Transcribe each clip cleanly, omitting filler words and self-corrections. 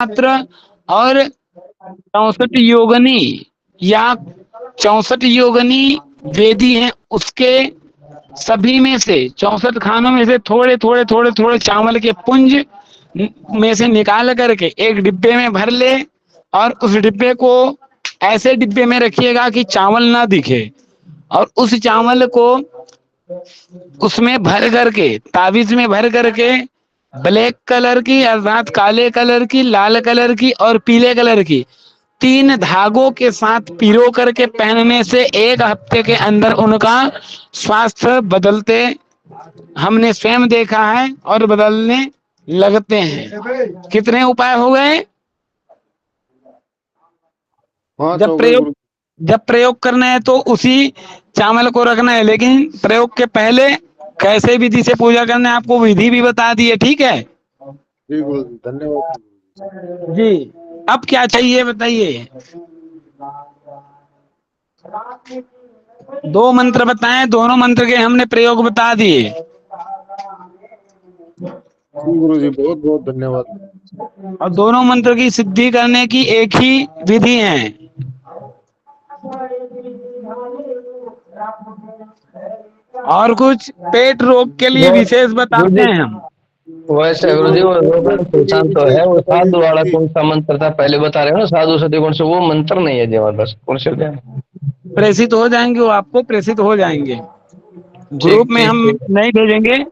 मात्र और 64 योगनी या 64 योगनी वेदी हैं, उसके सभी में से 64 खानों में से थोड़े थोड़े थोड़े थोड़े चावल के पुंज में से निकाल करके एक डिब्बे में भर ले, और उस डिब्बे को ऐसे डिब्बे में रखिएगा कि चावल ना दिखे, और उस चावल को उसमें भर करके, ताबीज में भर करके, ब्लैक कलर की अर्थात काले कलर की, लाल कलर की और पीले कलर की 3 धागों के साथ पिरो करके पहनने से 1 हफ्ते के अंदर उनका स्वास्थ्य बदलते हमने स्वयं देखा है और बदलने लगते हैं। कितने उपाय हो गए? 5 जब हो गए प्रयोग गुरु। जब प्रयोग करना है तो उसी चावल को रखना है, लेकिन प्रयोग के पहले कैसे विधि से पूजा करना है आपको विधि भी बता दी है, ठीक है जी गुरु जी, धन्यवाद गुरु जी। अब क्या चाहिए बताइए? 2 मंत्र बताएं, दोनों मंत्र के हमने प्रयोग बता दिए। जी। गुरु जी बहुत बहुत धन्यवाद। और दोनों मंत्र की सिद्धि करने की एक ही विधि है। और कुछ पेट रोग के लिए वो विशेष गुरु बताते जी, हैं हम। वैसे जी गुरु गुरु जी जी, वो रोगन पेट के लिए पहचान तो है, विशेष वो बताइए साधु वाला विधि। कौन सा मंत्र था पहले बता रहे हो ना, साधु सदी कौन से, वो मंत्र नहीं है जी हमारे पास, कौन से होते हैं? प्रेषित हो जाएंगे, वो आपको प्रेषित हो जाएंगे। ग्रुप ठीक में ठीक हम ठीक। नहीं भेजेंगे,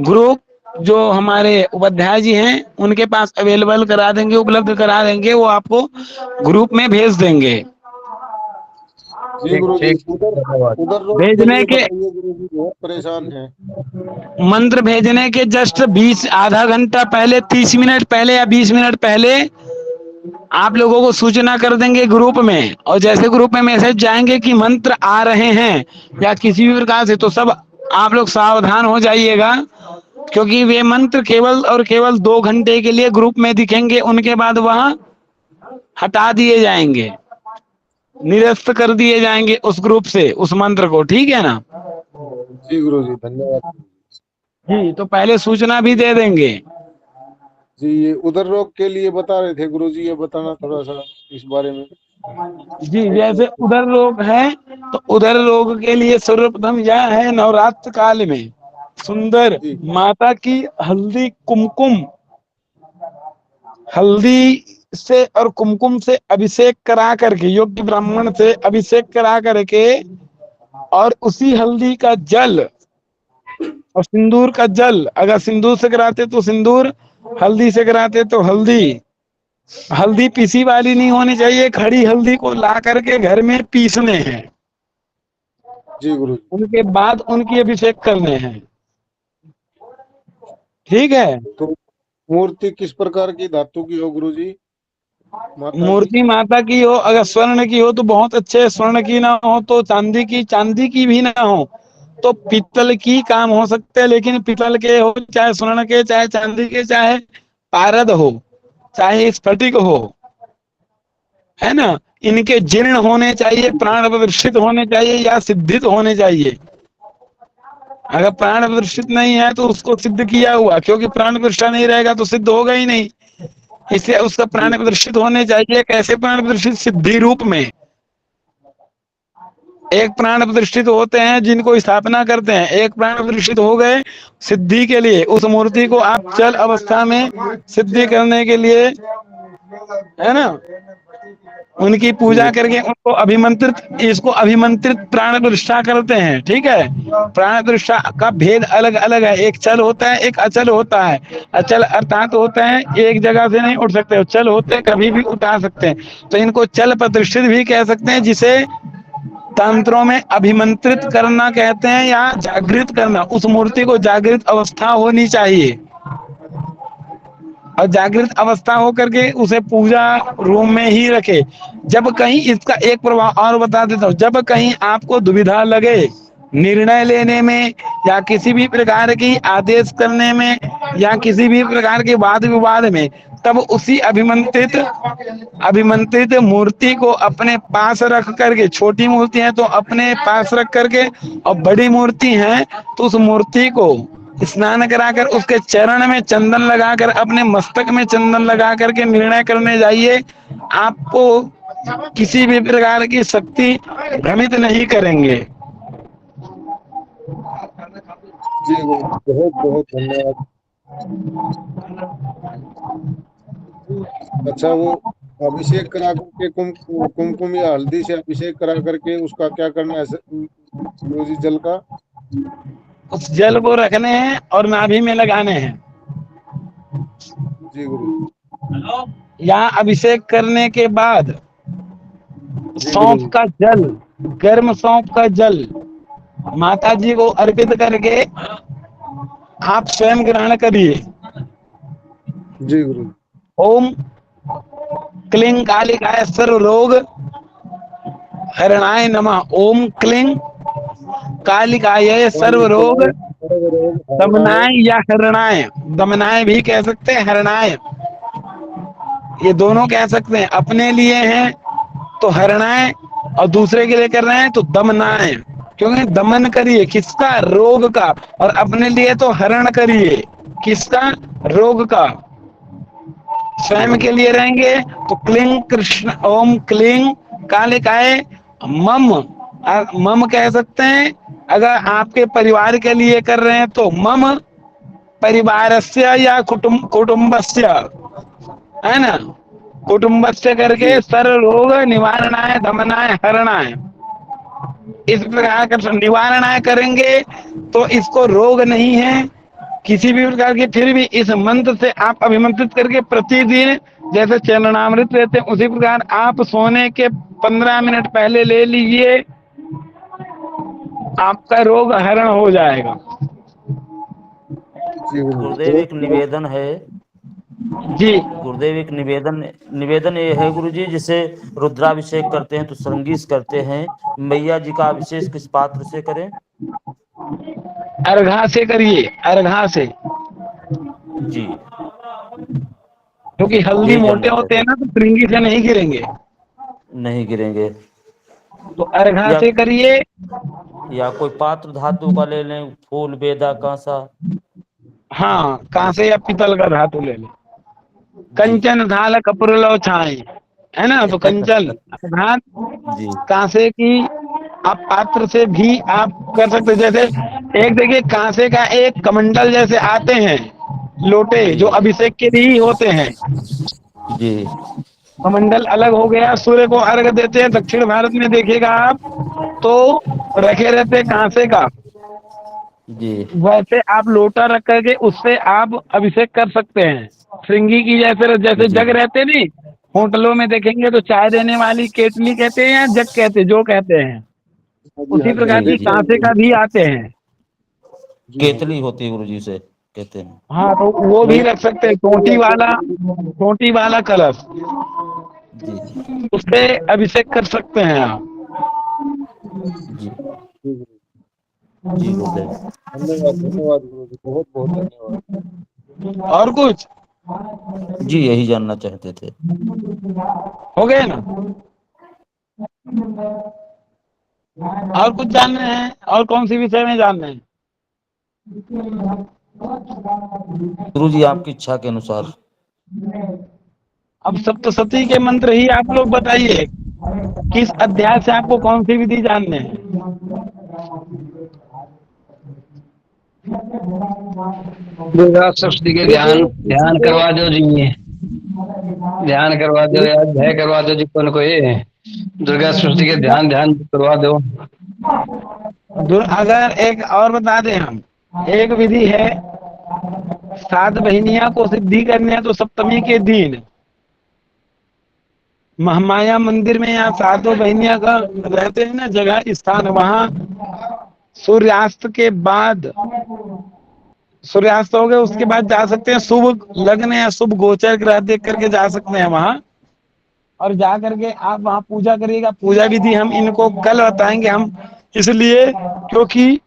ग्रुप जो हमारे उपाध्याय जी हैं उनके पास अवेलेबल करा देंगे, उपलब्ध करा देंगे, वो आपको ग्रुप में भेज देंगे। जी ठीक गुरु जी, ठीक, उधर धन्यवाद। उधर रोग के भेजने लिए के बताइए गुरु जी, बहुत परेशान है। मंत्र भेजने के जस्ट 20 आधा घंटा पहले, 30 मिनट पहले या 20 मिनट पहले आप लोगों को सूचना कर देंगे ग्रुप में, और जैसे ग्रुप में मैसेज जाएंगे कि मंत्र आ रहे हैं या किसी भी प्रकार से, तो सब आप लोग सावधान हो जाइएगा, क्योंकि वे मंत्र केवल और केवल 2 घंटे के लिए ग्रुप में दिखेंगे, उनके बाद वह हटा दिए जाएंगे, निरस्त कर दिए जाएंगे उस ग्रुप से उस मंत्र को, ठीक है ना जी गुरु जी, धन्यवाद गुरु जी। जी। तो पहले सूचना भी दे देंगे। जी ये उधर रोग के लिए बता रहे थे गुरु जी, ये बताना थोड़ा सा इस बारे में। जी, जैसे उधर लोग हैं तो उधर लोग के लिए सर्वप्रथम यह है, नवरात्र काल में सुंदर जी माता की हल्दी से और कुमकुम से अभिषेक करा करके, योग्य ब्राह्मण से अभिषेक करा करके, और उसी हल्दी का जल और सिंदूर का जल, अगर सिंदूर से कराते तो सिंदूर, हल्दी से कराते तो हल्दी, हल्दी पीसी वाली नहीं होनी चाहिए, खड़ी हल्दी को ला करके घर में पीसने हैं, जी गुरु जी। उनके बाद उनकी अभिषेक करने हैं, ठीक है। तो मूर्ति किस प्रकार की धातु की हो गुरु जी, माता की? मूर्ति माता की हो, अगर स्वर्ण की हो तो बहुत अच्छे, स्वर्ण की ना हो तो चांदी की भी ना हो तो पीतल की काम हो सकते हैं, लेकिन पीतल के हो चाहे स्वर्ण के चाहे चांदी के चाहे पारद हो चाहे स्फटिक हो, है ना, इनके जीर्ण होने चाहिए, प्राण प्रदर्शित होने चाहिए या सिद्धित होने चाहिए। अगर प्राण प्रदर्शित नहीं है तो उसको सिद्ध किया हुआ, क्योंकि प्राण प्रतिष्ठा नहीं रहेगा तो सिद्ध होगा ही नहीं, इसलिए उसका जी प्राण प्रदर्शित होने चाहिए। कैसे प्राण प्रदर्शित? सिद्धि रूप में। एक प्राण प्रतिष्ठित होते हैं जिनको स्थापना करते हैं, एक प्राण प्रतिष्ठित हो गए सिद्धि के लिए, उस मूर्ति को आप चल अवस्था में सिद्धि करने के लिए, है ना, उनकी जी पूजा करके उनको अभिमंत्रित, इसको अभिमंत्रित प्राण प्रतिष्ठा करते हैं, ठीक है। प्राण प्रतिष्ठा का भेद अलग अलग है, एक चल होता है एक अचल होता है। अचल अर्थात होते हैं एक जगह से नहीं उठ सकते, चल होते हैं कभी भी उठा सकते हैं, तो इनको चल प्रतिष्ठित भी कह सकते हैं, जिसे तंत्रों में अभिमंत्रित करना कहते हैं या जागृत करना। उस मूर्ति को जागृत अवस्था होनी चाहिए, और जागृत अवस्था होकर के उसे पूजा रूम में ही रखे। जब कहीं, इसका एक प्रभाव और बता देता हूँ, जब कहीं आपको दुविधा लगे निर्णय लेने में या किसी भी प्रकार की आदेश करने में या किसी भी प्रकार के वाद विवाद में, तब उसी अभिमंत्रित मूर्ति को अपने पास रख करके, छोटी मूर्ति है तो अपने पास रख करके, और बड़ी मूर्ति है तो उस मूर्ति को स्नान कराकर उसके चरण में चंदन लगाकर, अपने मस्तक में चंदन लगा करके निर्णय करने जाइए। आपको किसी भी प्रकार की शक्ति भ्रमित नहीं करेंगे। जी गुरु जी, बहुत बहुत धन्यवाद। अच्छा, वो अभिषेक करा करके कुमकुम या हल्दी से अभिषेक करा करके उसका क्या करना है गुरु जी, जल का? उस जल को रखने हैं और नाभि में लगाने हैं। जी गुरु जी। यहाँ अभिषेक करने के बाद जी गुरु सौंफ जी। का जल, गर्म सौंफ का जल माता जी को अर्पित करके आप स्वयं ग्रहण करिए। जी गुरु जी। ओम क्लीं कालिकाय सर्व रोग हरणाय नमः। ओम क्लीं कालिकाय सर्व रोग कालिकाय सर्वरोग हरणाय। दमनाय या हरणाय, दमनाय भी कह सकते हैं, हरणाय ये दोनों कह सकते हैं। अपने लिए हैं तो हरणाय और दूसरे के लिए कर रहे हैं तो दमनाय, क्योंकि दमन करिए किसका? रोग का। और अपने लिए तो हरण करिए किसका? रोग का। जी स्वयं गुरु के लिए रहेंगे तो क्लीं कृष्ण, ओम क्लीं कालिकाय मम, मम कह सकते हैं। अगर आपके परिवार के लिए कर रहे हैं तो मम परिवारस्य या कुटुंबस्य, है ना, कुटुंबस्य जी। करके सर्व रोग निवारणाय दमनाय हरणाय, इस प्रकार का निवारणाय करेंगे तो इसको रोग नहीं है किसी भी प्रकार की। फिर भी इस मंत्र से आप अभिमंत्रित करके प्रतिदिन जैसे चरणामृत लेते हैं उसी प्रकार आप सोने के 15 मिनट पहले ले लीजिए, आपका रोग हरण हो जाएगा। जी गुरु जी, गुरुदेव बहुत एक बहुत। निवेदन है। जी गुरुदेव एक निवेदन निवेदन ये है गुरु जी, जिसे रुद्राभिषेक करते हैं तो संगीत करते हैं, मैया जी का अभिषेक किस पात्र से करें? अर्घा से करिए, अर्घा से, जी क्योंकि हल्दी यही मोटे जानना होते हैं चाहते ना तो श्रृंगी से नहीं गिरेंगे, थे। नहीं गिरेंगे। तो अर्घा या से करिए। या कोई पात्र धातु का ले लें, फूल बेदा कांसा। हाँ, कांसे या पीतल का धातु ले लें। जी कंचन थाल कपूर लो छाए, है ना, तो कंचन अर्थात जी कांसे की आप पात्र से भी आप कर सकते हैं। जैसे एक देखिए कांसे का एक कमंडल जैसे आते हैं लोटे जी जो अभिषेक के लिए ही होते हैं। जी कमंडल अलग हो गया, सूर्य को अर्घ देते हैं। दक्षिण भारत में देखिएगा आप तो रखे रहते हैं कांसे का, जी वैसे आप लोटा रख करके उससे आप अभिषेक कर सकते हैं। श्रृंगी की जैसे जैसे जी जग रहते नहीं, होटलों में देखेंगे तो चाय देने वाली केतली कहते हैं या जग कहते हैं, जो कहते हैं हाँ जी, उसी हाँ जी, प्रकार जी की जी देखा है कांसे गुरु का जी। भी आते हैं। जी हाँ। केतली होती है गुरु जी से कहते हैं। हाँ, तो वो भी नहीं, रख सकते हैं। केतली रखते थे गुरु जी। टोटी वाला कलश, जी उससे अभिषेक कर सकते हैं आप। जी जी गुरु जी। जी गुरुदेव। धन्यवाद धन्यवाद गुरु जी, बहुत बहुत धन्यवाद। और कुछ जी यही जानना चाहते थे। हो गए ना? और कुछ जानना है? और कौन सी विषय में जानना है? गुरु जी आपकी इच्छा के अनुसार। अब सप्तशती के मंत्र ही आप लोग बताइए, किस अध्याय से आपको कौन सी विधि जानने हैं? दुर्गा सप्तशती के गुरु जी ध्यान इसी ध्यान को। करवा दो जी, ध्यान करवा दो गुरु या अध्याय करवा दो जी, को को ये दुर्गा सप्तशती के ध्यान ध्यान करवा दो। अगर एक और बता दें हम, एक विधि है 7 बहिनिया को सिद्धि करने हैं तो सप्तमी के दिन महामाया मंदिर में यहाँ 7 बहिनिया का रहते हैं ना जगह स्थान, वहाँ सूर्यास्त के बाद, सूर्यास्त हो गया उसके बाद जा सकते हैं। शुभ लग्न या शुभ गोचर ग्रह देख करके जा सकते हैं वहाँ, और जा करके आप वहाँ पूजा करिएगा। पूजा विधि हम इनको कल बताएंगे। हम इसलिए क्योंकि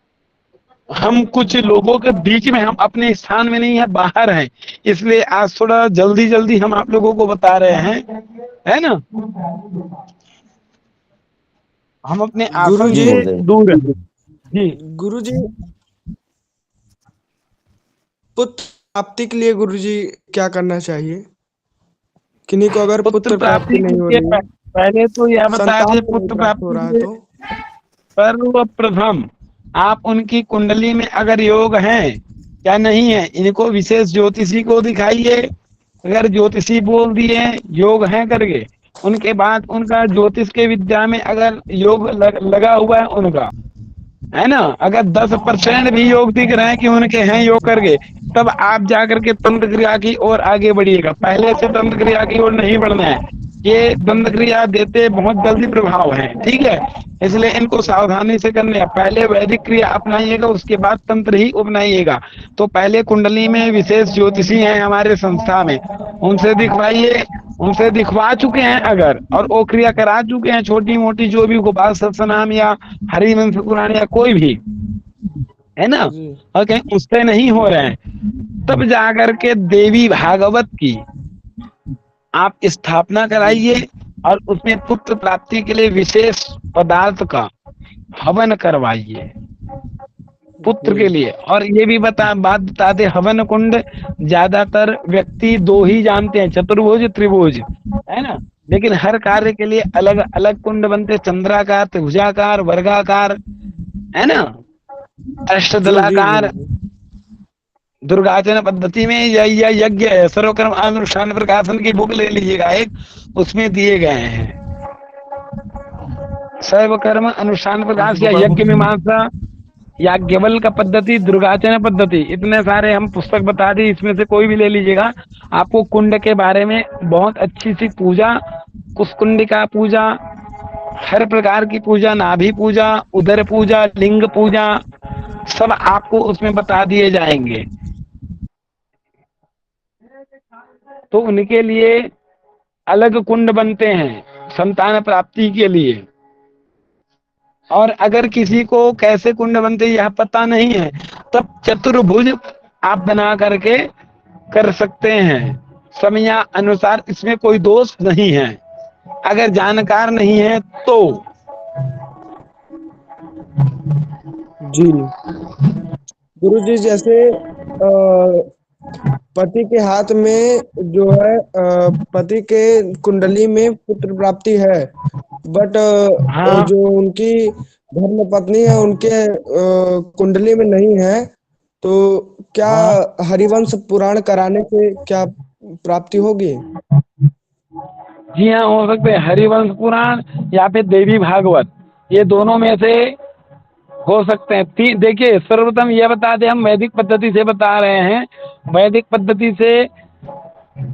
हम कुछ लोगों के बीच में, हम अपने स्थान में नहीं है, बाहर हैं, इसलिए आज थोड़ा जल्दी जल्दी हम आप लोगों को बता रहे हैं, है ना। हम अपने गुरु आश्रम जी जी। से गुरुदेव। दूर हैं। जी गुरु जी पुत्र प्राप्ति के लिए गुरुजी क्या करना चाहिए? किन्हीं को अगर पुत्र प्राप्ति नहीं हो के रही है, पहले तो यह बता संतान दें को नहीं पुत्र प्राप्त हो रहा है, प्राप्ति तो सर्वप्रथम आप उनकी कुंडली में अगर योग है या नहीं है, इनको विशेष ज्योतिषी को दिखाइए। अगर ज्योतिषी बोल दिए योग है करके, उनके बाद उनका ज्योतिष के विद्या में अगर योग लगा हुआ है उनका, है ना, अगर 10% भी योग दिख रहे हैं कि उनके हैं योग करके, तब आप जाकर के तंत्र क्रिया की ओर आगे बढ़िएगा। पहले से तंत्र क्रिया की ओर नहीं बढ़ना है, ये तंत्र क्रिया देते बहुत जल्दी प्रभाव है, ठीक है, इसलिए इनको सावधानी से करने हैं। पहले वैदिक क्रिया अपनाइएगा, उसके बाद तंत्र ही अपनाइएगा। तो पहले कुंडली में विशेष ज्योतिषी हैं हमारे संस्था में, उनसे दिखवाइए। उनसे दिखवा चुके हैं अगर, और वो क्रिया करा चुके हैं छोटी मोटी, जो भी गोपाल सहस्त्रनाम या हरिवंश पुराण या कोई भी, है ना, और कहीं उससे नहीं हो रहे हैं, तब जाकर के देवी भागवत की आप स्थापना कराइए और उसमें पुत्र प्राप्ति के लिए विशेष पदार्थ का हवन करवाइए पुत्र के लिए। और ये भी बात बता दे, हवन कुंड ज्यादातर व्यक्ति 2 ही जानते हैं, चतुर्भुज त्रिभुज, है ना, लेकिन हर कार्य के लिए अलग अलग कुंड बनते, चंद्राकार, त्रिभुजाकार, वर्गाकार, है ना, अष्टदलाकार। दुर्गाचन पद्धति में यह यज्ञ है, सर्वकर्म अनुष्ठान प्रकाशन की बुक ले लीजिएगा एक, उसमें दिए गए हैं सर्वकर्म अनुष्ठान प्रकाश या यज्ञ मीमांसा या केवल का पद्धति, दुर्गाचन पद्धति, इतने सारे हम पुस्तक बता दी, इसमें से कोई भी ले लीजिएगा। आपको कुंड के बारे में बहुत अच्छी सी पूजा, कुशकुंडिका पूजा, हर प्रकार की पूजा, नाभि पूजा, उदर पूजा, लिंग पूजा, सब आपको उसमें बता दिए जाएंगे। तो उनके लिए अलग कुंड बनते हैं संतान प्राप्ति के लिए। और अगर किसी को कैसे कुंड बनते यह पता नहीं है, तब चतुर्भुज आप बना करके कर सकते हैं समय अनुसार, इसमें कोई दोष नहीं है अगर जानकार नहीं है तो। जी गुरुजी, जैसे पति के हाथ में जो है, पति के कुंडली में पुत्र प्राप्ति है, बट हाँ, जो उनकी धर्म पत्नी है उनके कुंडली में नहीं है, तो क्या हाँ, हरिवंश पुराण कराने से क्या प्राप्ति होगी? जी हाँ, हो सकते हैं हरिवंश पुराण या फिर देवी भागवत, ये दोनों में से हो सकते हैं। देखिए, सर्वप्रथम यह बता दें, हम वैदिक पद्धति से बता रहे हैं। वैदिक पद्धति से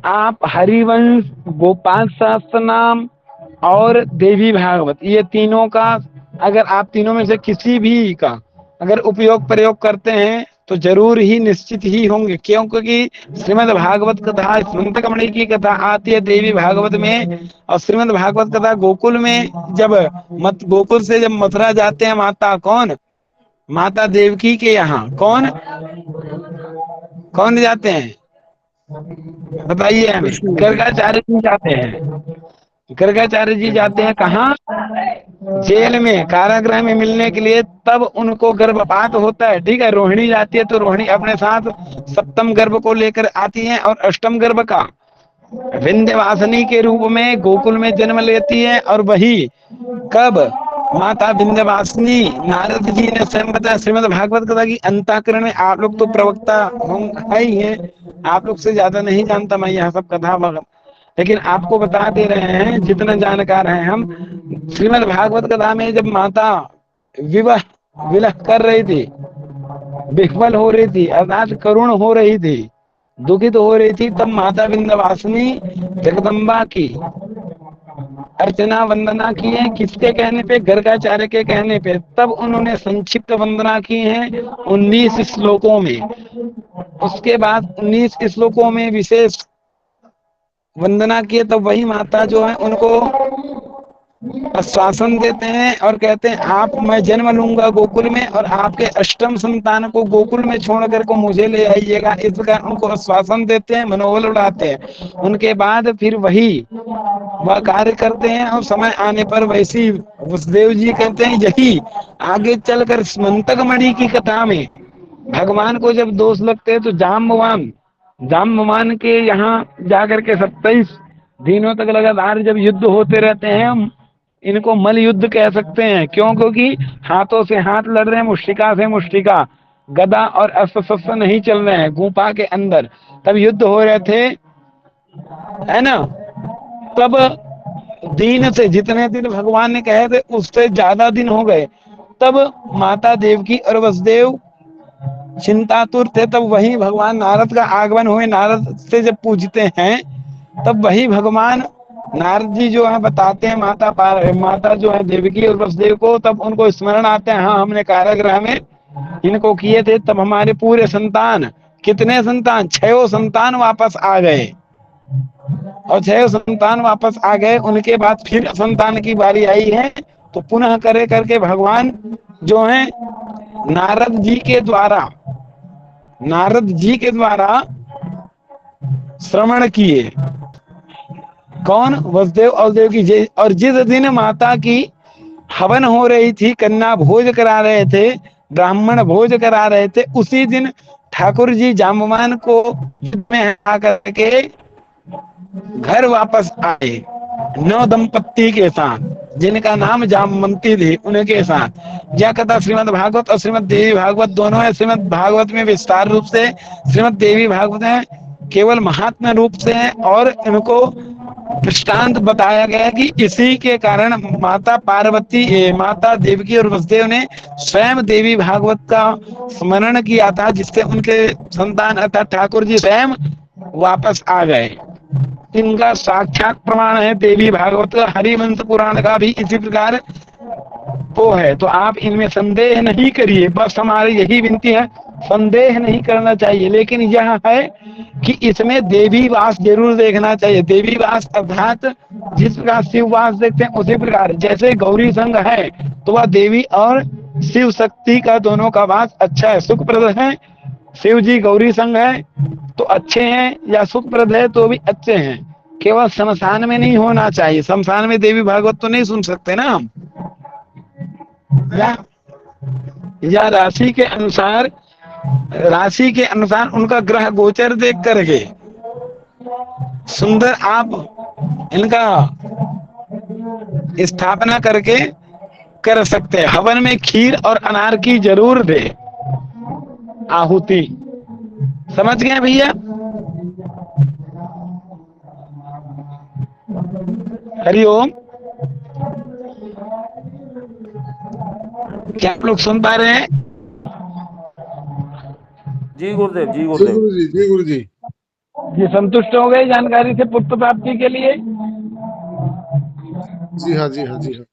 आप हरिवंश, गोपाल सहस्त्र नाम और देवी भागवत, ये तीनों का अगर आप तीनों में से किसी भी का अगर उपयोग प्रयोग करते हैं तो जरूर ही निश्चित ही होंगे। क्यों? क्योंकि श्रीमद् भागवत कथा, स्मंतकमणि की कथा आती है देवी भागवत में, और श्रीमद् भागवत कथा गोकुल में, जब गोकुल से जब मथुरा जाते हैं माता कौन, माता देवकी के यहाँ कौन कौन जाते हैं बताइए हमें? गर्गाचार्य जी जाते हैं। गर्गाचार्य जी जाते हैं कहाँ? जेल में, कारागृह में मिलने के लिए। तब उनको गर्भपात होता है, ठीक है, रोहिणी जाती है तो रोहिणी अपने साथ सप्तम गर्भ को लेकर आती है और अष्टम गर्भ का विंध्यवासिनी के रूप में गोकुल में जन्म लेती है। और वही कब माता विंध्यवासिनी नारद जी ने स्वयं बताया श्रीमद् भागवत कथा की अंतःकरण में। आप लोग तो प्रवक्ता है ही हैं, आप लोग से ज्यादा नहीं जानता मैं यह सब कथा वगैरह, लेकिन आपको बता दे रहे हैं जितना जानकार हैं हम। श्रीमद् भागवत कथा में जब माता विलह कर रही थी, विह्वल हो रही थी, अर्थात करुण हो रही थी, दुखित हो रही थी, तब माता विंध्यवासिनी जगदम्बा की अर्चना वंदना की है। किसके कहने पे? गर्गाचार्य के कहने पे। तब उन्होंने संक्षिप्त वंदना की है 19 श्लोकों में। उसके बाद 19 श्लोकों में विशेष वंदना किए, तब वही माता जो है उनको आश्वासन देते हैं और कहते हैं आप, मैं जन्म लूंगा गोकुल में और आपके अष्टम संतान को गोकुल में छोड़ कर को मुझे ले आइएगा। इस प्रकार उनको आश्वासन देते हैं, मनोबल उड़ाते हैं। उनके बाद फिर वही वह कार्य करते हैं और समय आने पर वैसी वसुदेव जी कहते हैं, यही आगे चलकर स्मंतक मणि की कथा में भगवान को जब दोष लगते हैं तो जाम्बवान के यहाँ जाकर के 27 दिनों तक लगातार जब युद्ध होते रहते हैं, हम इनको मल युद्ध कह सकते हैं। क्यों? क्योंकि हाथों से हाथ लड़ रहे हैं, मुष्टिका से मुष्टिका, गदा और अस्त्र शस्त्र नहीं चल रहे हैं गुफा के अंदर, तब युद्ध हो रहे थे, है ना। तब दिन से, जितने दिन भगवान ने कहे थे उससे ज्यादा दिन हो गए, तब माता देवकी और वसुदेव चिंतातुर थे। तब वही भगवान नारद का आगमन हुए। नारद से जब पूछते हैं तब वही भगवान नारद जी जो है बताते हैं माता जो है देवकी और वसुदेव को, तब उनको स्मरण आते हैं, हाँ हमने कारागृह में इनको किए थे, तब हमारे पूरे संतान, कितने संतान, 6 संतान वापस आ गए। और 6 संतान वापस आ गए, उनके बाद फिर संतान की बारी आई है, तो पुनः करे करके भगवान जो है नारद जी के द्वारा श्रवण किए। कौन? वसुदेव और देवकी। और जिस दिन माता की हवन हो रही थी, कन्या भोज करा रहे थे, ब्राह्मण भोज करा रहे थे, उसी दिन ठाकुर जी जाम्बवान को युद्ध में हरा करके घर वापस आए 9 दंपत्ति के साथ, जिनका नाम जामवंती थी, उनके साथ। यह कथा श्रीमद् भागवत और श्रीमद् देवी भागवत दोनों है। श्रीमद् भागवत में विस्तार रूप से, श्रीमद् देवी भागवत में केवल महात्म्य रूप से है, और इनको दृष्टांत बताया गया कि इसी के कारण माता देवकी और वसुदेव ने स्वयं देवी भागवत का स्मरण किया था, जिससे उनके संतान अर्थात ठाकुर जी स्वयं वापस आ गए। इनका साक्षात प्रमाण है देवी भागवत, हरिवंश पुराण का भी इसी प्रकार वो है। तो आप इनमें संदेह नहीं करिए, बस हमारी यही विनती है, संदेह नहीं करना चाहिए। लेकिन यह है कि इसमें देवी वास जरूर देखना चाहिए। देवी वास अर्थात जिस प्रकार शिव वास देखते हैं उसी प्रकार, जैसे गौरी संघ है तो वह देवी और शिव शक्ति का दोनों का वास अच्छा है, सुखप्रद है। शिव जी गौरी संघ है तो अच्छे हैं, या सुखप्रद है तो भी अच्छे हैं। केवल शमशान में नहीं होना चाहिए, शमशान में देवी भागवत तो नहीं सुन सकते ना हम। या राशि के अनुसार उनका ग्रह गोचर देख करके सुंदर आप इनका स्थापना करके कर सकते हैं। हवन में खीर और अनार की जरूर दे आहुति। समझ गए भैया? हरिओम। क्या आप लोग सुन पा रहे हैं? जी गुरुदेव, जी जी गुरुदेव। गुरु जी, जी गुरु जी। ये संतुष्ट हो गए जानकारी से पुत्र प्राप्ति के लिए? जी हाँ, जी हाँ, जी हाँ।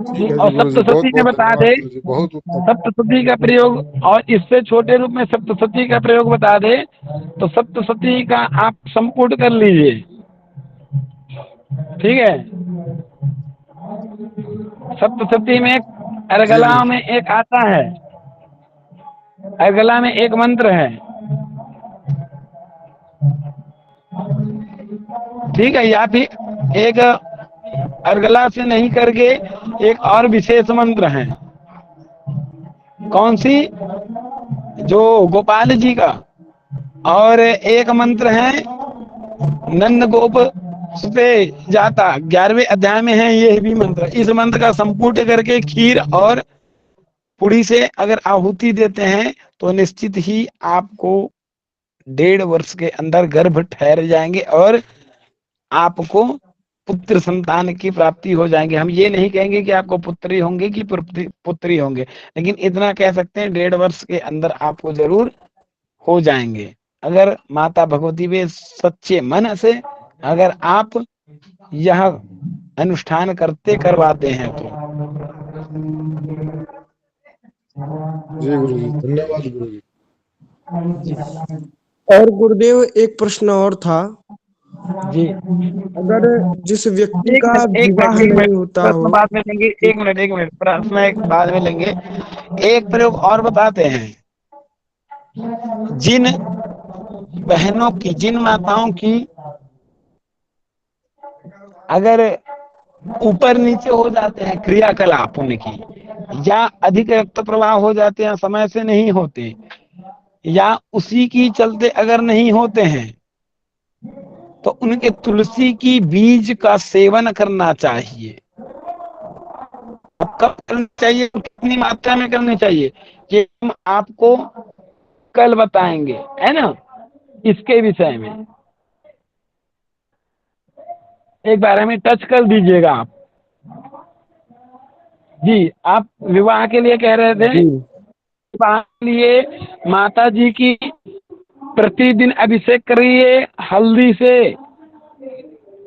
ठीक है और जी गुरु जी, बहुत सप्तशती में बहुत बता धन्यवाद दे, गुरु जी, बहुत उत्तम। सप्तशती का प्रयोग, और इससे छोटे रूप में सप्तशती का प्रयोग बता दे तो सप्तशती का आप संपुट कर लीजिए, ठीक है। सप्तशती में अर्गला जी में एक आता है, अर्गला में एक मंत्र है, ठीक है। या फिर एक अर्गला से नहीं करके एक और विशेष मंत्र है। कौन सी? जो गोपाल जी का। और एक मंत्र है नंद गोप सुते जाता, 11वें अध्याय में है ये भी मंत्र। इस मंत्र का संपुट करके खीर और पुड़ी से अगर आहुति देते हैं तो निश्चित ही आपको 1.5 वर्ष के अंदर गर्भ ठहर जाएंगे और आपको पुत्र संतान की प्राप्ति हो जाएंगे। हम ये नहीं कहेंगे कि आपको पुत्री होंगे कि पुत्री होंगे, लेकिन इतना कह सकते हैं 1.5 वर्ष के अंदर आपको जरूर हो जाएंगे, अगर माता भगवती वे सच्चे मन से अगर आप यह अनुष्ठान करवाते हैं तो। जी गुरु जी, धन्यवाद गुरु जी। और गुरुदेव एक प्रश्न और था, जी अगर जिस व्यक्ति एक का मिनट विवाह नहीं होता प्रश्न हो। बाद में लेंगे। एक मिनट प्रश्न एक बाद में लेंगे। एक प्रयोग और बताते हैं, जिन बहनों की, जिन माताओं की अगर ऊपर नीचे हो जाते हैं क्रियाकलाप उनकी, या अधिक रक्त प्रवाह हो जाते हैं, समय से नहीं होते, या उसी की चलते अगर नहीं होते हैं, तो उनके तुलसी की बीज का सेवन करना चाहिए। कब करना चाहिए, कितनी मात्रा में करनी चाहिए, ये हम आपको कल बताएंगे, है ना। इसके विषय में एक बार हमें टच कर दीजिएगा आप। जी, आप विवाह के लिए कह रहे थे। जी विवाह के लिए माता जी की प्रतिदिन अभिषेक करिए हल्दी से,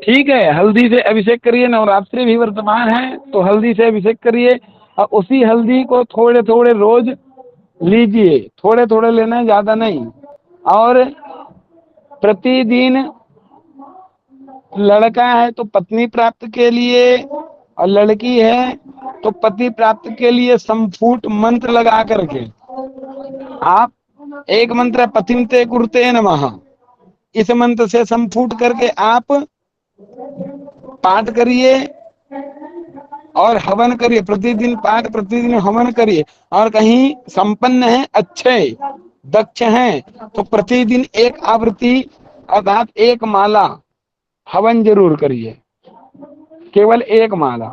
ठीक है, हल्दी से अभिषेक करिए। नवरात्रि भी वर्तमान है तो हल्दी से अभिषेक करिए, और उसी हल्दी को थोड़े थोड़े रोज लीजिए, थोड़े थोड़े लेना है, ज्यादा नहीं। और प्रतिदिन लड़का है तो पत्नी प्राप्त के लिए, और लड़की है तो पति प्राप्त के लिए संफूट मंत्र लगा करके आप एक मंत्र है, पतिमते कुरुते नमः, इस मंत्र से संफूट करके आप पाठ करिए और हवन करिए। प्रतिदिन पाठ, प्रतिदिन हवन करिए। और कहीं संपन्न है, अच्छे दक्ष हैं, तो प्रतिदिन एक आवृत्ति अर्थात एक माला हवन जरूर करिए, केवल एक माला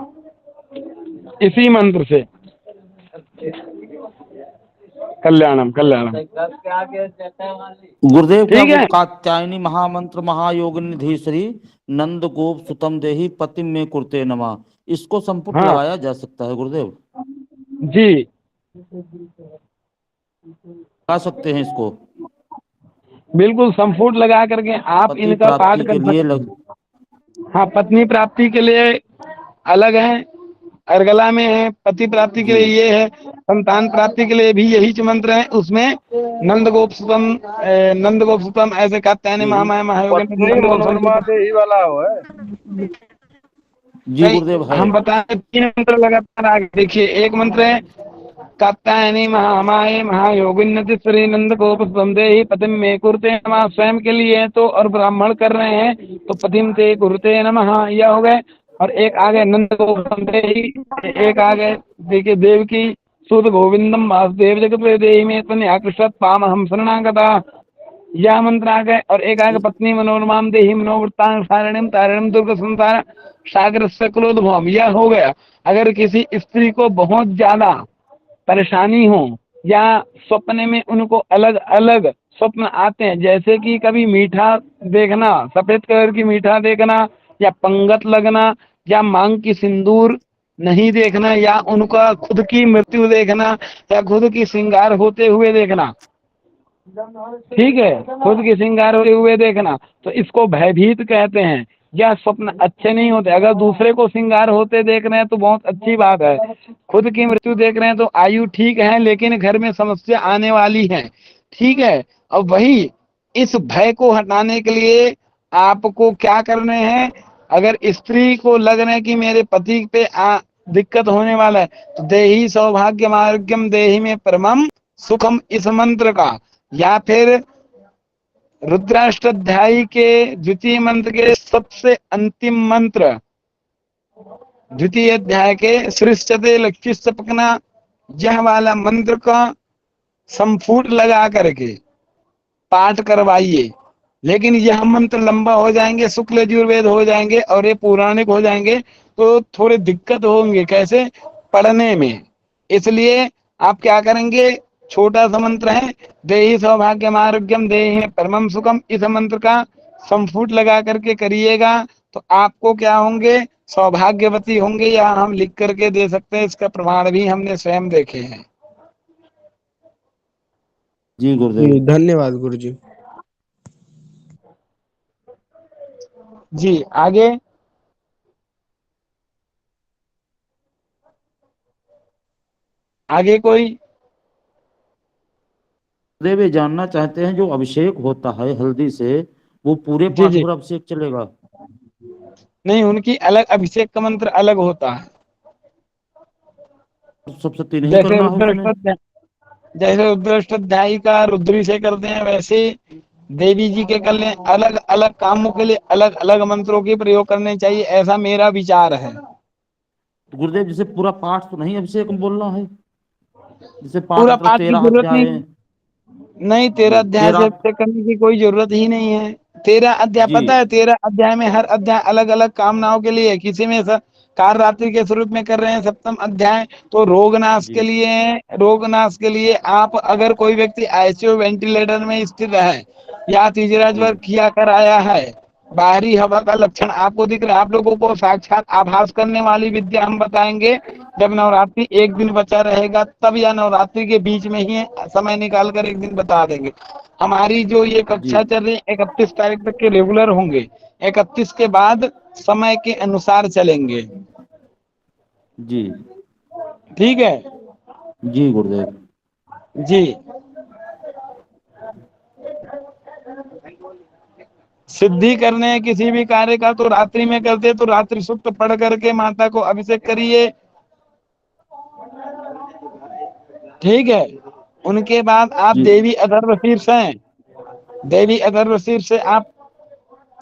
इसी मंत्र से। कल्याणम कल्याणम। गुरुदेव, क्या ठीक वो है। कात्यायनी महामंत्र महायोग निधि श्री नंद गोप सुतम देही पतिम में कुरते नमा, इसको संपुट हाँ लगाया जा सकता है गुरुदेव? जी, लगा सकते हैं इसको? बिल्कुल संफूट लगा करके आप पति इनका पाठ प्राप्ति के कर लिए सकते हैं। हाँ, पत्नी प्राप्ति के लिए अलग है, अर्गला में है। पति प्राप्ति के जी लिए ये है, संतान प्राप्ति के लिए भी यही मंत्र है। उसमें नंदगोप सुतम, नंदगोप सुतम ऐसे कात्यायनी जी महामाया महायोग पत्नी मनोरमा दे ही वाला हो है। जी गुरुदेव है। हम बताएं, 3 मंत्र लगातार आगे देखिए। एक मंत्र है कात्यायनी महामाये महायोगिन्नति श्री नंद गोप देहि पतिम में कुरुते नमः, स्वयं के लिए है तो, और ब्राह्मण कर रहे हैं तो पतिम ते कुरुते नमः, यह हो गए। और एक आगे नंद गोप देहि, एक आगे देखिए देव की सुध गोविंदम वासुदेव जगत देहि में तन आकृष्ट पाम हम शरणागता, यह मंत्र आ गए। और एक आगे पत्नी मनोरमाम देहि मनोवृत्तां सारणिम तारणिम दुर्ग संसार सागर सकलोद्भवम, यह हो गया। अगर किसी स्त्री को बहुत ज्यादा परेशानी हो, या स्वप्न में उनको अलग अलग स्वप्न आते हैं, जैसे कि कभी मीठा देखना, सफेद कलर की मीठा देखना, या पंगत लगना, या मांग की सिंदूर नहीं देखना, या उनका खुद की मृत्यु देखना, या खुद की श्रृंगार होते हुए देखना, ठीक है, खुद की श्रृंगार होते हुए देखना, तो इसको भयभीत कहते हैं। यह स्वप्न अच्छे नहीं होते। अगर दूसरे को श्रृंगार होते देख रहे हैं तो बहुत अच्छी बात है, खुद की मृत्यु देख रहे हैं तो आयु ठीक है, लेकिन घर में समस्या आने वाली है, ठीक है। और वही इस भय को हटाने के लिए आपको क्या करने हैं, अगर स्त्री को लग रहा है कि मेरे पति पे दिक्कत होने वाला है, तो देहि सौभाग्य मार्गम देहि में परमम सुखम, इस मंत्र का, या फिर रुद्राष्टाध्यायी के द्वितीय मंत्र के सबसे अंतिम मंत्र, द्वितीय अध्याय के सृष्टते लक्ष्य पकना, यह वाला मंत्र का संफूट लगा करके पाठ करवाइए। लेकिन यह मंत्र लंबा हो जाएंगे, शुक्ल यजुर्वेद हो जाएंगे और ये पौराणिक हो जाएंगे, तो थोड़े दिक्कत होंगे कैसे पढ़ने में। इसलिए आप क्या करेंगे, छोटा सा मंत्र है, देहि सौभाग्यम आरोग्यम देहि परमम सुखम, इस मंत्र का संफूट लगा करके करिएगा तो आपको क्या होंगे, सौभाग्यवती होंगे। या हम लिख करके दे सकते हैं, इसका प्रमाण भी हमने स्वयं देखे हैं। जी गुरुदेव। जी धन्यवाद गुरु जी। जी आगे। आगे कोई? गुरुदेव, ये जानना चाहते हैं जो अभिषेक होता है हल्दी से, वो पूरे जी पाठ जी, पर अभिषेक चलेगा? नहीं, उनकी अलग अभिषेक का मंत्र अलग होता है। सबसे तीन ही जैसे करना है उसमें? रुद्राष्टोध्याय, जैसे रुद्राष्टाध्यायी का रुद्री से करते हैं, वैसे देवी जी के कर लें। अलग अलग कामों के लिए अलग अलग मंत्रों के प्रयोग करने चाहिए, ऐसा मेरा विचार है। तो गुरुदेव जैसे पूरा पाठ तो नहीं अभिषेक में बोलना है, जैसे पाठ पूरा मतलब पाठ की 13 जरूरत अध्याय नहीं। है। नहीं, तेरह जी अध्याय से 13। अभिषेक करने की कोई जरूरत ही नहीं है। 13 अध्याय, जी पता है 13 अध्याय में हर अध्याय अलग अलग कामनाओं के लिए है। किसी में कार रात्रि के स्वरूप में कर रहे हैं 7म अध्याय, तो रोगनाश जी के लिए है। रोगनाश के लिए आप अगर कोई व्यक्ति आईसीयू वेंटिलेटर में स्थित है या तीसरा जी ज्वर किया कर आया है, बाहरी हवा का लक्षण आपको दिख रहा है, आप लोगों को साक्षात आभास करने वाली विद्या हम बताएंगे जब नवरात्रि एक दिन बचा रहेगा तब, या नवरात्रि के बीच में ही समय निकाल कर एक दिन बता देंगे। हमारी जो ये जी कक्षा चल रही है 31 तारीख तक के रेगुलर होंगे। 31 के बाद समय के अनुसार चलेंगे। जी ठीक है जी गुरुदेव। जी। सिद्धि करने हैं किसी भी कार्य का तो रात्रि में करते, तो रात्रि सूक्त पढ़ करके माता को अभिषेक करिए। ठीक है। उनके बाद आप जी देवी अथर्व शीर्ष हैं, देवी अथर्व शीर्ष से आप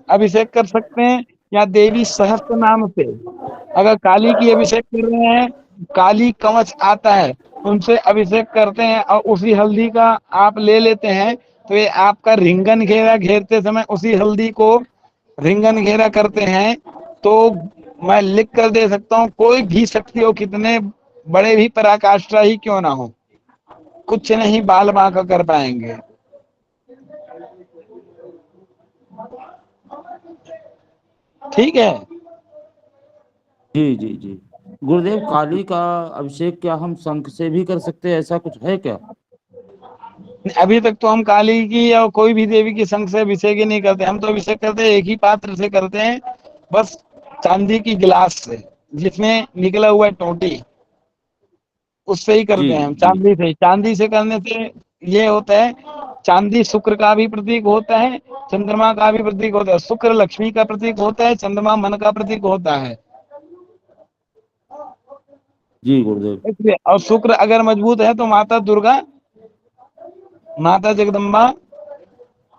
अभिषेक कर सकते हैं, या देवी सहस्त्र नाम से। अगर काली की अभिषेक कर रहे हैं, काली कवच आता है, उनसे अभिषेक करते हैं और उसी हल्दी का आप ले लेते हैं, तो ये आपका रिंगन घेरा घेरते समय उसी हल्दी को रिंगन घेरा करते हैं, तो मैं लिख कर दे सकता हूँ, कोई भी शक्ति हो, कितने बड़े भी पराकाष्ठा ही क्यों ना हो, कुछ नहीं बाल बांका कर पाएंगे। ठीक है। जी जी जी। गुरुदेव काली का अभिषेक क्या हम शंख से भी कर सकते हैं, ऐसा कुछ है क्या? अभी तक तो हम काली की या कोई भी देवी की संग से अभिषेक ही नहीं करते। हम तो अभिषेक करते हैं एक ही पात्र से करते हैं, बस चांदी की गिलास से जिसमें निकला हुआ है टोटी, उससे ही जी करते हैं हम। जी चांदी से, चांदी से करने से ये होता है, चांदी शुक्र का भी प्रतीक होता है, चंद्रमा का भी प्रतीक होता है। शुक्र लक्ष्मी का प्रतीक होता है, चंद्रमा मन का प्रतीक होता है। जी गुरुदेव। इसलिए, और शुक्र अगर मजबूत है तो माता दुर्गा, माता जगदम्बा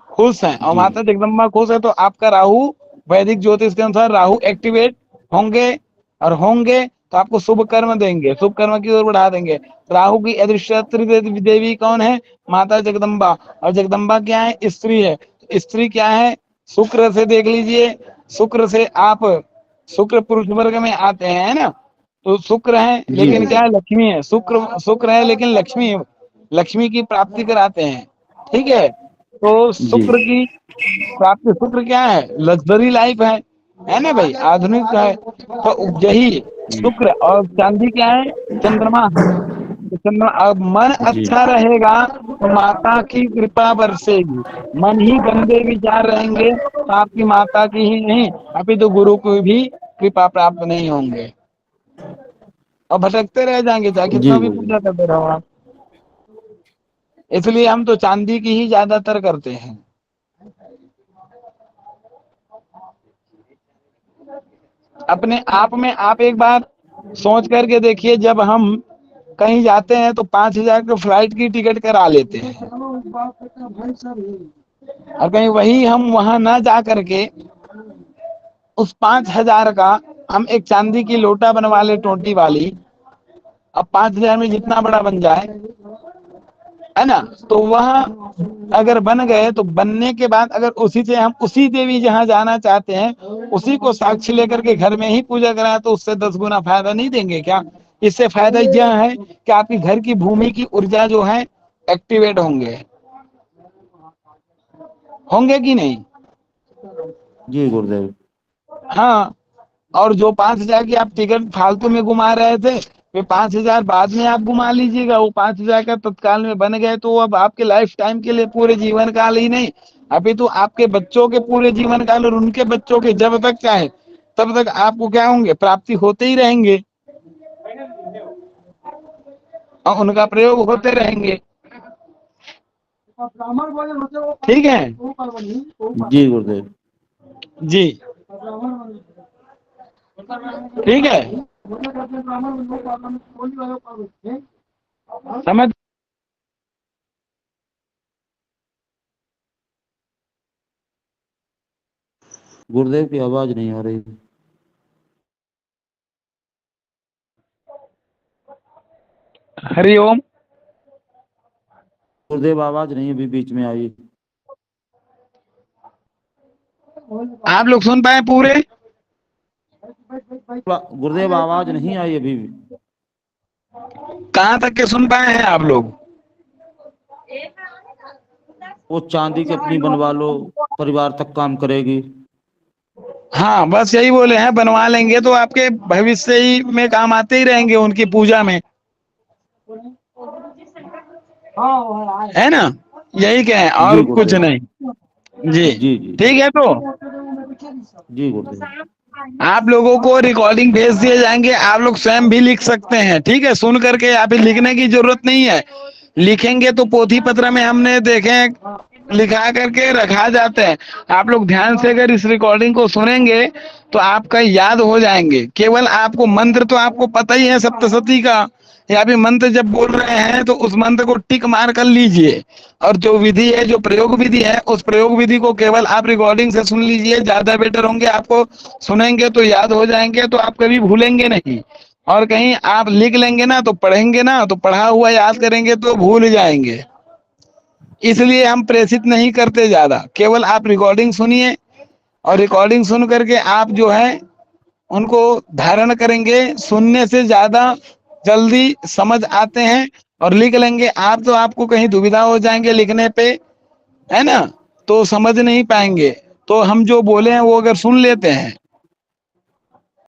खुश हैं, और जी माता जगदम्बा खुश है तो आपका राहु, वैदिक ज्योतिष के अनुसार राहु एक्टिवेट होंगे, और होंगे तो आपको शुभ कर्म देंगे, शुभ कर्म की ओर बढ़ा देंगे। राहु की अधिष्ठात्री देवी कौन है? माता जगदम्बा। और जगदम्बा क्या है? स्त्री है। तो स्त्री क्या है? शुक्र से देख लीजिए, शुक्र से आप, शुक्र पुरुष वर्ग में आते हैं, है ना? तो शुक्र है जी लेकिन क्या है? लक्ष्मी है। शुक्र शुक्र है लेकिन लक्ष्मी, लक्ष्मी की प्राप्ति कराते हैं। ठीक है। तो जी शुक्र की प्राप्ति, शुक्र क्या है? लग्जरी लाइफ है ना भाई, आधुनिक है। तो यही शुक्र, और चांदी क्या है? चंद्रमा है। तो चंद्रमा, अब मन जी अच्छा रहेगा तो माता की कृपा बरसेगी। मन ही गंदे विचार रहेंगे तो आपकी माता की ही नहीं, अभी तो गुरु को भी कृपा प्राप्त नहीं होंगे, और भटकते रह जाएंगे चाहे जी कितना भी गुरुदेव। पूजा करते रहो आप। इसलिए हम तो चांदी की ही ज्यादातर करते हैं। अपने आप में आप एक बार सोच करके देखिए, जब हम कहीं जाते हैं तो 5,000 के फ्लाइट की टिकट करा लेते हैं, और कहीं वही हम वहां ना जा करके उस 5,000 का हम एक चांदी की लोटा बनवा ले टोटी वाली, अब 5,000 में जितना बड़ा बन जाए, है ना? तो वह अगर बन गए तो बनने के बाद अगर उसी से हम उसी देवी जहां जाना चाहते हैं उसी को साक्षी लेकर के घर में ही पूजा कराए, तो उससे 10 गुना फायदा नहीं देंगे क्या? इससे फायदा यह है कि आपकी घर की भूमि की ऊर्जा जो है एक्टिवेट होंगे, होंगे कि नहीं? जी गुरुदेव। हाँ। और जो 5,000 की आप टिकट फालतू में घुमा रहे थे, वे 5,000 बाद में आप घुमा लीजिएगा। वो 5,000 का तत्काल में बन गए तो अब आपके लाइफ टाइम के लिए, पूरे जीवन काल ही नहीं, अभी तो आपके बच्चों के पूरे जीवन काल और उनके बच्चों के, जब तक चाहे तब तक आपको क्या होंगे? प्राप्ति होते ही रहेंगे, और उनका प्रयोग होते रहेंगे। ठीक है जी गुरुदेव। जी। ठीक है। समझ। गुरुदेव की आवाज नहीं आ रही। हरिओम। गुरुदेव आवाज नहीं अभी बीच में आई। आप लोग सुन पाए पूरे? गुरुदेव आवाज नहीं आई अभी भी। कहाँ तक के सुन पाए हैं आप लोग? वो चांदी की अपनी बनवा लो, परिवार तक काम करेगी। हाँ, बस यही बोले हैं, बनवा लेंगे तो आपके भविष्य ही में काम आते ही रहेंगे उनकी पूजा में, है ना? यही कहें और जी कुछ गुरुदेव। नहीं। जी जी जी ठीक है। तो जी गुरुदेव। आप लोगों को रिकॉर्डिंग भेज दिए जाएंगे, आप लोग स्वयं भी लिख सकते हैं, ठीक है? सुन करके, आप लिखने की जरूरत नहीं है। लिखेंगे तो पोथी पत्र में हमने देखे लिखा करके रखा जाते हैं। आप लोग ध्यान से अगर इस रिकॉर्डिंग को सुनेंगे तो आपका याद हो जाएंगे। केवल आपको मंत्र तो आपको पता ही है सप्तशती का, या भी मंत्र जब बोल रहे हैं तो उस मंत्र को टिक मार कर लीजिए, और जो विधि है, जो प्रयोग विधि है, उस प्रयोग विधि को केवल आप रिकॉर्डिंग से सुन लीजिए, ज्यादा बेटर होंगे। आपको सुनेंगे तो याद हो जाएंगे, तो आप कभी भूलेंगे नहीं। और कहीं आप लिख लेंगे ना तो पढ़ेंगे ना, तो पढ़ा हुआ याद करेंगे तो भूल जाएंगे। इसलिए हम प्रेषित नहीं करते ज्यादा, केवल आप रिकॉर्डिंग सुनिए, और रिकॉर्डिंग सुन करके आप जो है उनको धारण करेंगे। सुनने से ज्यादा जल्दी समझ आते हैं, और लिख लेंगे आप तो आपको कहीं दुविधा हो जाएंगे लिखने पे, है ना? तो समझ नहीं पाएंगे। तो हम जो बोले हैं वो अगर सुन लेते हैं